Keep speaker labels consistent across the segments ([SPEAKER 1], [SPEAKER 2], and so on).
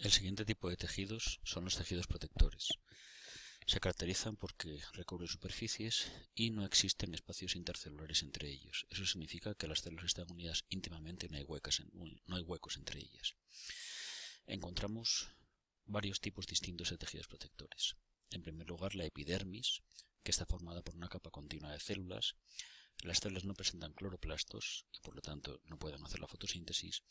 [SPEAKER 1] El siguiente tipo de tejidos son los tejidos protectores. Se caracterizan porque recubren superficies y no existen espacios intercelulares entre ellos. Eso significa que las células están unidas íntimamente y no hay huecos entre ellas. Encontramos varios tipos distintos de tejidos protectores. En primer lugar, la epidermis, que está formada por una capa continua de células. Las células no presentan cloroplastos y por lo tanto no pueden hacer la fotosíntesis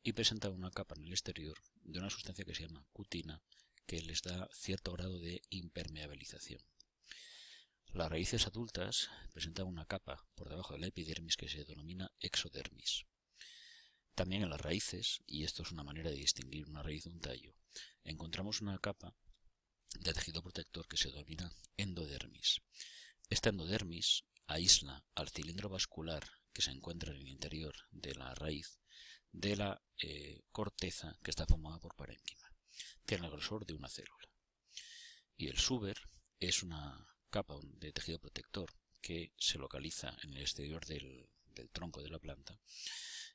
[SPEAKER 1] y presentan una capa en el exterior de una sustancia que se llama cutina que les da cierto grado de impermeabilización. Las raíces adultas presentan una capa por debajo de la epidermis que se denomina exodermis. También en las raíces, y esto es una manera de distinguir una raíz de un tallo, encontramos una capa de tejido protector que se denomina endodermis. Esta endodermis aísla al cilindro vascular que se encuentra en el interior de la raíz de la corteza que está formada por parénquima. Tiene el grosor de una célula. Y el suber es una capa de tejido protector que se localiza en el exterior del tronco de la planta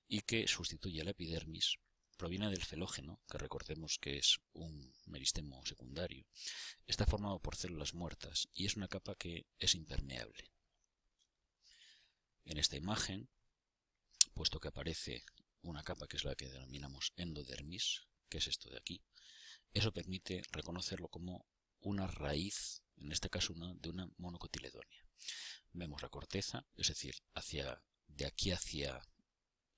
[SPEAKER 1] y que sustituye a la epidermis. Proviene del felógeno, que recordemos que es un meristemo secundario. Está formado por células muertas y es una capa que es impermeable. En esta imagen, puesto que aparece una capa que es la que denominamos endodermis, que es esto de aquí, eso permite reconocerlo como una raíz, en este caso de una monocotiledonia. Vemos la corteza, es decir, de aquí hacia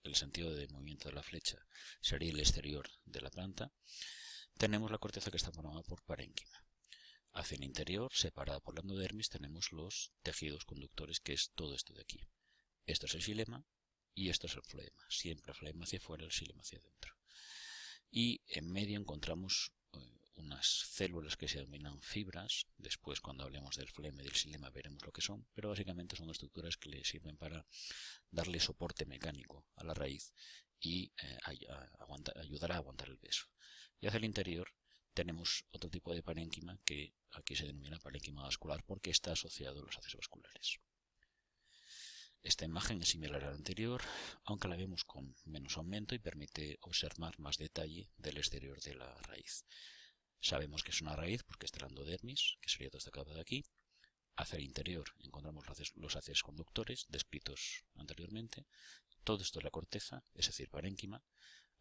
[SPEAKER 1] el sentido de movimiento de la flecha sería el exterior de la planta. Tenemos la corteza que está formada por parénquima. Hacia el interior, separada por la endodermis, tenemos los tejidos conductores, que es todo esto de aquí. Esto es el xilema y esto es el floema. Siempre el floema hacia afuera, el xilema hacia adentro. Y en medio encontramos unas células que se denominan fibras. Después, cuando hablemos del floema y del xilema, veremos lo que son, pero básicamente son estructuras que le sirven para darle soporte mecánico a la raíz y ayudar a aguantar el peso. Y hacia el interior tenemos otro tipo de parénquima que aquí se denomina parénquima vascular porque está asociado a los haces vasculares. Esta imagen es similar a la anterior, aunque la vemos con menos aumento y permite observar más detalle del exterior de la raíz. Sabemos que es una raíz porque está la endodermis, que sería toda esta capa de aquí. Hacia el interior encontramos los haces conductores descritos anteriormente. Todo esto es la corteza, es decir, parénquima.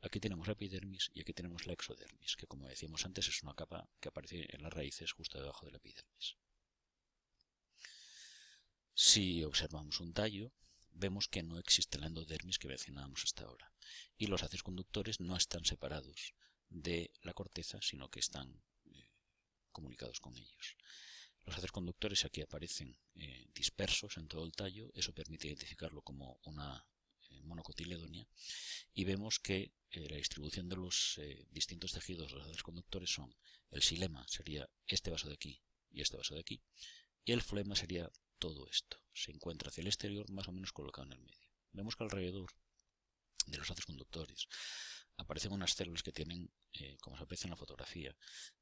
[SPEAKER 1] Aquí tenemos la epidermis y aquí tenemos la exodermis, que como decíamos antes es una capa que aparece en las raíces justo debajo de la epidermis. Si observamos un tallo, vemos que no existe la endodermis que mencionábamos hasta ahora, y los haces conductores no están separados de la corteza, sino que están comunicados con ellos. Los haces conductores aquí aparecen dispersos en todo el tallo, eso permite identificarlo como una monocotiledonia, y vemos que la distribución de los distintos tejidos de los haces conductores son: el xilema sería este vaso de aquí y este vaso de aquí, y el floema sería todo esto. Se encuentra hacia el exterior más o menos colocado en el medio. Vemos que alrededor de los haces conductores aparecen unas células que tienen, como se aprecia en la fotografía,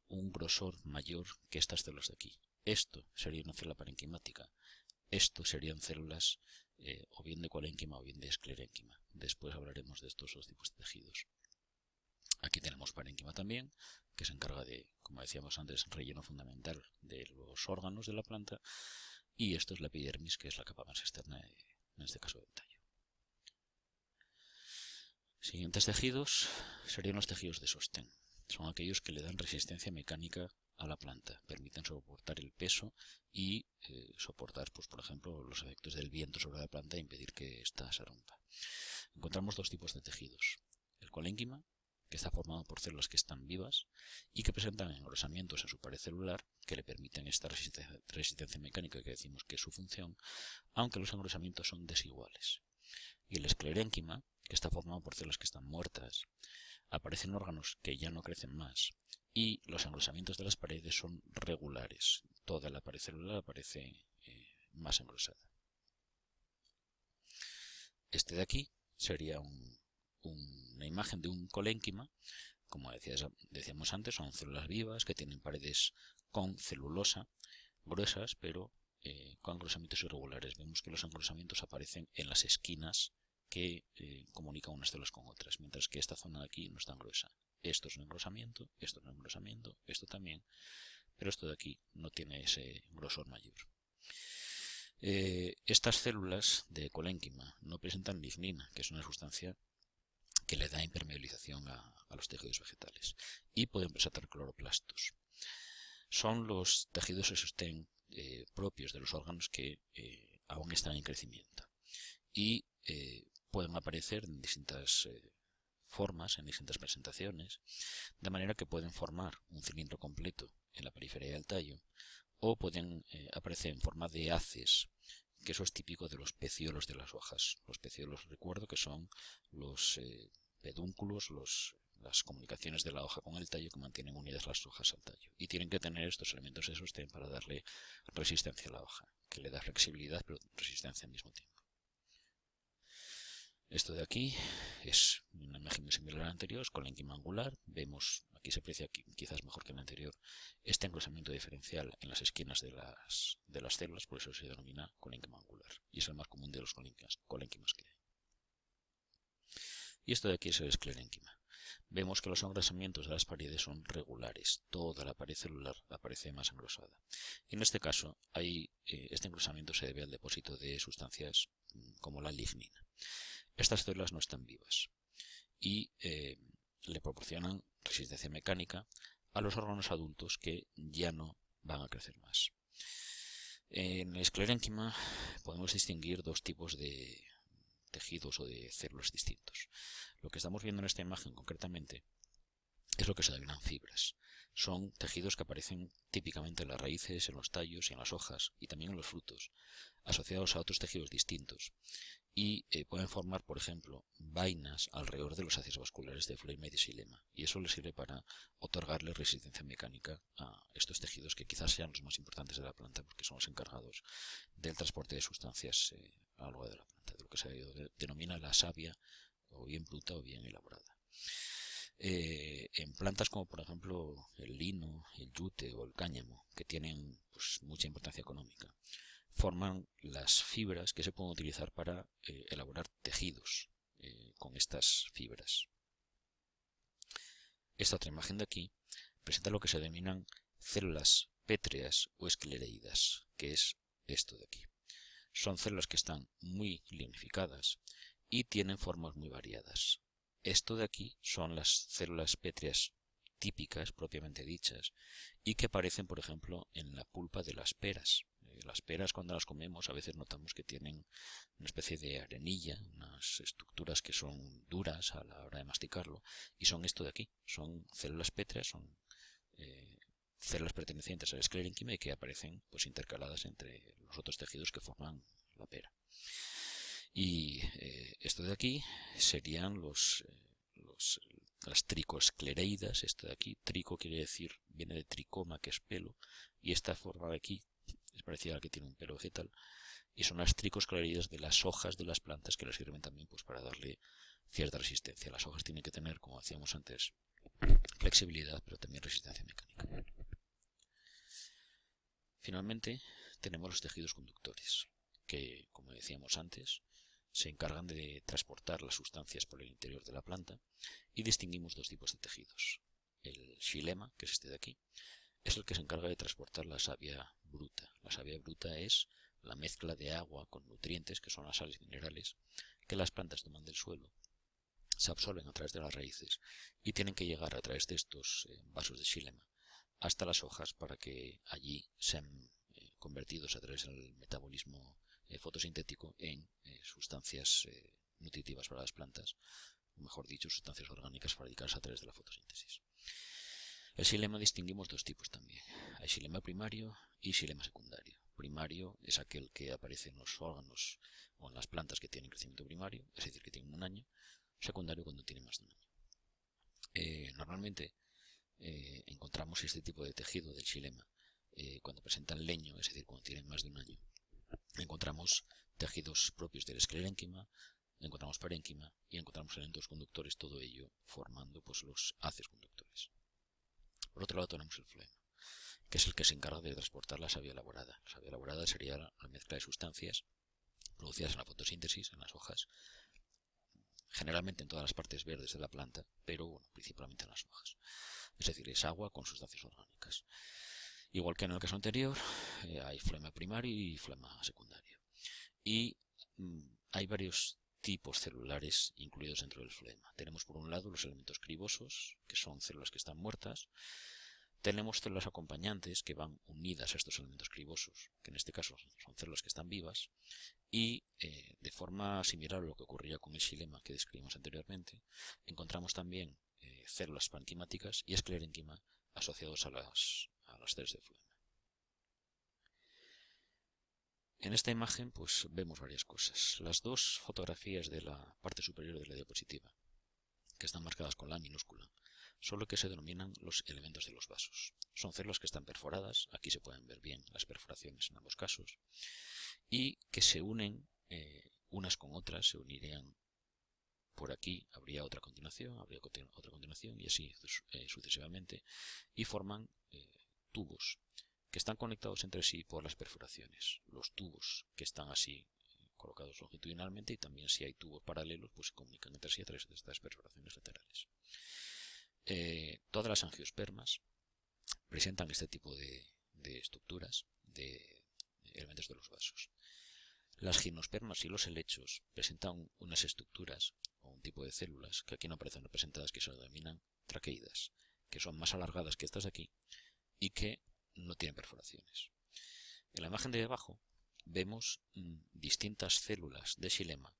[SPEAKER 1] un grosor mayor que estas células de aquí. Esto sería una célula parenquimática. Esto serían células o bien de colénquima o bien de esclerénquima. Después hablaremos de estos dos tipos de tejidos. Aquí tenemos parénquima también, que se encarga de, como decíamos antes, relleno fundamental de los órganos de la planta. Y esto es la epidermis, que es la capa más externa, en este caso del tallo. Siguientes tejidos serían los tejidos de sostén. Son aquellos que le dan resistencia mecánica a la planta, permiten soportar el peso y soportar, pues, por ejemplo, los efectos del viento sobre la planta e impedir que ésta se rompa. Encontramos dos tipos de tejidos: el colénquima, que está formado por células que están vivas y que presentan engrosamientos en su pared celular que le permiten esta resistencia mecánica que decimos que es su función, aunque los engrosamientos son desiguales. Y el esclerénquima, que está formado por células que están muertas, aparecen órganos que ya no crecen más y los engrosamientos de las paredes son regulares. Toda la pared celular aparece más engrosada. Este de aquí sería una imagen de un colénquima. Como decíamos antes, son células vivas que tienen paredes con celulosa gruesas, pero con engrosamientos irregulares. Vemos que los engrosamientos aparecen en las esquinas que comunican unas células con otras, mientras que esta zona de aquí no es tan gruesa. Esto es un engrosamiento, esto es un engrosamiento, esto también, pero esto de aquí no tiene ese grosor mayor. Estas células de colénquima no presentan lignina, que es una sustancia que le da impermeabilización a los tejidos vegetales, y pueden presentar cloroplastos. Son los tejidos que sostén propios de los órganos que aún están en crecimiento y pueden aparecer en distintas formas, en distintas presentaciones, de manera que pueden formar un cilindro completo en la periferia del tallo o pueden aparecer en forma de haces, que eso es típico de los pecíolos de las hojas. Los pecíolos, recuerdo que son los pedúnculos, las comunicaciones de la hoja con el tallo que mantienen unidas las hojas al tallo. Y tienen que tener estos elementos de sostén para darle resistencia a la hoja, que le da flexibilidad pero resistencia al mismo tiempo. Esto de aquí es una imagen muy similar a la anterior, es colénquima angular. Vemos, aquí se aprecia quizás mejor que en la anterior, este engrosamiento diferencial en las esquinas de las células, por eso se denomina colénquima angular. Y es el más común de los colénquimas que hay. Y esto de aquí es el esclerénquima. Vemos que los engrosamientos de las paredes son regulares, toda la pared celular aparece más engrosada. Y en este caso, este engrosamiento se debe al depósito de sustancias como la lignina. Estas células no están vivas y le proporcionan resistencia mecánica a los órganos adultos que ya no van a crecer más. En el esclerénquima podemos distinguir dos tipos de tejidos o de células distintos. Lo que estamos viendo en esta imagen concretamente es lo que se denominan fibras. Son tejidos que aparecen típicamente en las raíces, en los tallos y en las hojas y también en los frutos, asociados a otros tejidos distintos. Y pueden formar, por ejemplo, vainas alrededor de los haces vasculares de floema y de xilema, y eso les sirve para otorgarle resistencia mecánica a estos tejidos que quizás sean los más importantes de la planta porque son los encargados del transporte de sustancias a lo largo de la planta, de lo que se denomina la savia, o bien bruta o bien elaborada. En plantas como por ejemplo el lino, el yute o el cáñamo, que tienen mucha importancia económica, forman las fibras que se pueden utilizar para elaborar tejidos con estas fibras. Esta otra imagen de aquí presenta lo que se denominan células pétreas o esclereidas, que es esto de aquí. Son células que están muy lignificadas y tienen formas muy variadas. Esto de aquí son las células pétreas típicas, propiamente dichas, y que aparecen, por ejemplo, en la pulpa de las peras. Las peras, cuando las comemos, a veces notamos que tienen una especie de arenilla, unas estructuras que son duras a la hora de masticarlo, y son esto de aquí, son células pétreas, son células pertenecientes al esclerénquima y que aparecen intercaladas entre los otros tejidos que forman la pera. Y esto de aquí serían las tricoesclereidas. Esto de aquí, trico quiere decir, viene de tricoma, que es pelo, y esta forma de aquí es parecida a la que tiene un pelo vegetal, y son las tricoesclereidas de las hojas de las plantas que les sirven también para darle cierta resistencia. Las hojas tienen que tener, como decíamos antes, flexibilidad, pero también resistencia mecánica. Finalmente, tenemos los tejidos conductores, que, como decíamos antes, se encargan de transportar las sustancias por el interior de la planta, y distinguimos dos tipos de tejidos. El xilema, que es este de aquí, es el que se encarga de transportar la savia bruta. La savia bruta es la mezcla de agua con nutrientes, que son las sales minerales, que las plantas toman del suelo, se absorben a través de las raíces y tienen que llegar a través de estos vasos de xilema hasta las hojas para que allí sean convertidos a través del metabolismo fotosintético en sustancias nutritivas para las plantas, o mejor dicho, sustancias orgánicas fabricadas a través de la fotosíntesis. El xilema distinguimos dos tipos también. Hay xilema primario y xilema secundario. Primario es aquel que aparece en los órganos o en las plantas que tienen crecimiento primario, es decir, que tienen un año. Secundario cuando tiene más de un año. Normalmente encontramos este tipo de tejido del xilema cuando presentan leño, es decir, cuando tienen más de un año. Encontramos tejidos propios del esclerénquima, encontramos parénquima y encontramos elementos conductores, todo ello formando los haces conductores. Por otro lado tenemos el floema, que es el que se encarga de transportar la savia elaborada. La savia elaborada sería la mezcla de sustancias producidas en la fotosíntesis, en las hojas, generalmente en todas las partes verdes de la planta, pero bueno, principalmente en las hojas. Es decir, es agua con sustancias orgánicas. Igual que en el caso anterior, hay flema primario y flema secundario. Y hay varios tipos celulares incluidos dentro del flema. Tenemos por un lado los elementos cribosos, que son células que están muertas. Tenemos células acompañantes que van unidas a estos elementos cribosos, que en este caso son células que están vivas. Y de forma similar a lo que ocurría con el xilema que describimos anteriormente, encontramos también células parenquimáticas y esclerénquima asociados a las células de flema. En esta imagen pues vemos varias cosas. Las dos fotografías de la parte superior de la diapositiva, que están marcadas con la minúscula, son lo que se denominan los elementos de los vasos. Son células que están perforadas, aquí se pueden ver bien las perforaciones en ambos casos, y que se unen unas con otras, se unirían por aquí, habría otra continuación, y así sucesivamente, y forman tubos que están conectados entre sí por las perforaciones. Los tubos que están así colocados longitudinalmente, y también si hay tubos paralelos, pues se comunican entre sí a través de estas perforaciones laterales. Todas las angiospermas presentan este tipo de estructuras, de elementos de los vasos. Las gimnospermas y los helechos presentan unas estructuras o un tipo de células que aquí no aparecen representadas, que se denominan traqueidas, que son más alargadas que estas de aquí y que no tienen perforaciones. En la imagen de abajo vemos distintas células de xilema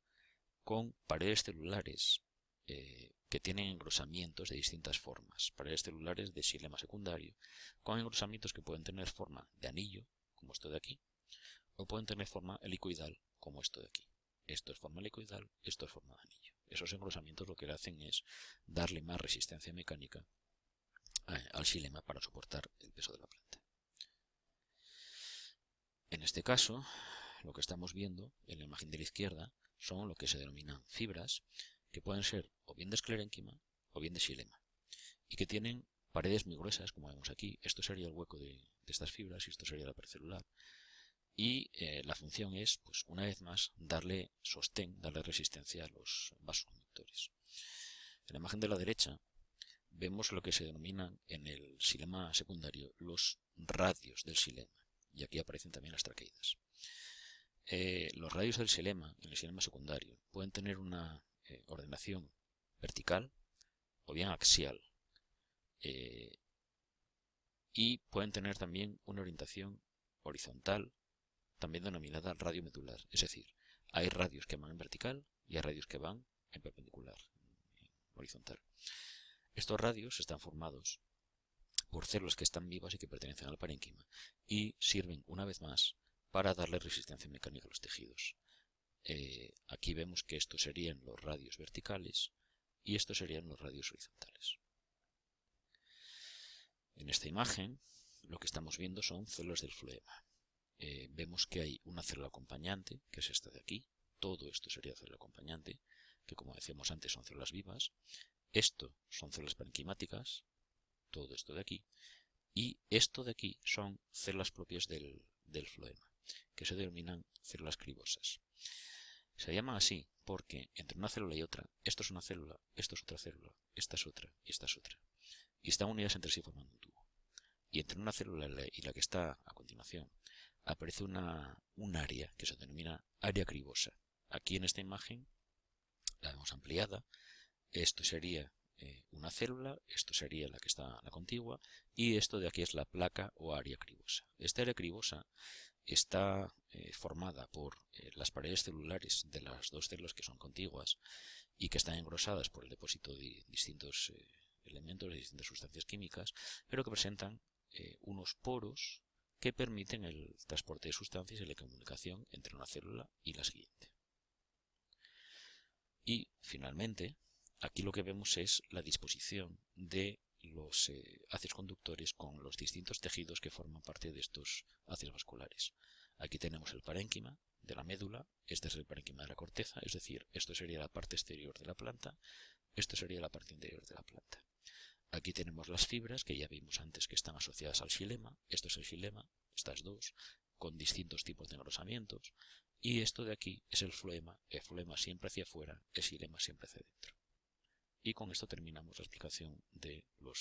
[SPEAKER 1] con paredes celulares que tienen engrosamientos de distintas formas, paredes celulares de xilema secundario con engrosamientos que pueden tener forma de anillo, como esto de aquí, o pueden tener forma helicoidal, como esto de aquí. Esto es forma helicoidal, esto es forma de anillo. Esos engrosamientos lo que hacen es darle más resistencia mecánica al xilema para soportar el peso de la planta. En este caso, lo que estamos viendo en la imagen de la izquierda son lo que se denominan fibras, que pueden ser o bien de esclerénquima o bien de xilema, y que tienen paredes muy gruesas, como vemos aquí. Esto sería el hueco de estas fibras y esto sería la pared celular. Y la función es, pues una vez más, darle sostén, darle resistencia a los vasos conductores. En la imagen de la derecha vemos lo que se denominan en el xilema secundario los radios del xilema, y aquí aparecen también las traqueidas. Los radios del xilema en el xilema secundario pueden tener una ordenación vertical o bien axial, y pueden tener también una orientación horizontal, también denominada radio medular. Es decir, hay radios que van en vertical y hay radios que van en perpendicular, en horizontal. Estos radios están formados por células que están vivas y que pertenecen al parénquima y sirven una vez más para darle resistencia mecánica a los tejidos. Aquí vemos que estos serían los radios verticales y estos serían los radios horizontales. En esta imagen lo que estamos viendo son células del floema. Vemos que hay una célula acompañante, que es esta de aquí. Todo esto sería célula acompañante, que como decíamos antes son células vivas. Esto son células parenquimáticas, todo esto de aquí. Y esto de aquí son células propias del floema, que se denominan células cribosas. Se llaman así porque entre una célula y otra, esto es una célula, esto es otra célula, esta es otra y esta es otra. Y están unidas entre sí formando un tubo. Y entre una célula y la que está a continuación aparece un área que se denomina área cribosa. Aquí en esta imagen la vemos ampliada. Esto sería una célula, esto sería la que está la contigua, y esto de aquí es la placa o área cribosa. Esta área cribosa está formada por las paredes celulares de las dos células que son contiguas y que están engrosadas por el depósito de distintos elementos, de distintas sustancias químicas, pero que presentan unos poros que permiten el transporte de sustancias y la comunicación entre una célula y la siguiente. Y finalmente, aquí lo que vemos es la disposición de los haces conductores con los distintos tejidos que forman parte de estos haces vasculares. Aquí tenemos el parénquima de la médula, este es el parénquima de la corteza, es decir, esto sería la parte exterior de la planta, esto sería la parte interior de la planta. Aquí tenemos las fibras que ya vimos antes que están asociadas al xilema, esto es el xilema, estas dos, con distintos tipos de engrosamientos, y esto de aquí es el floema siempre hacia afuera, el xilema siempre hacia adentro. Y con esto terminamos la explicación de los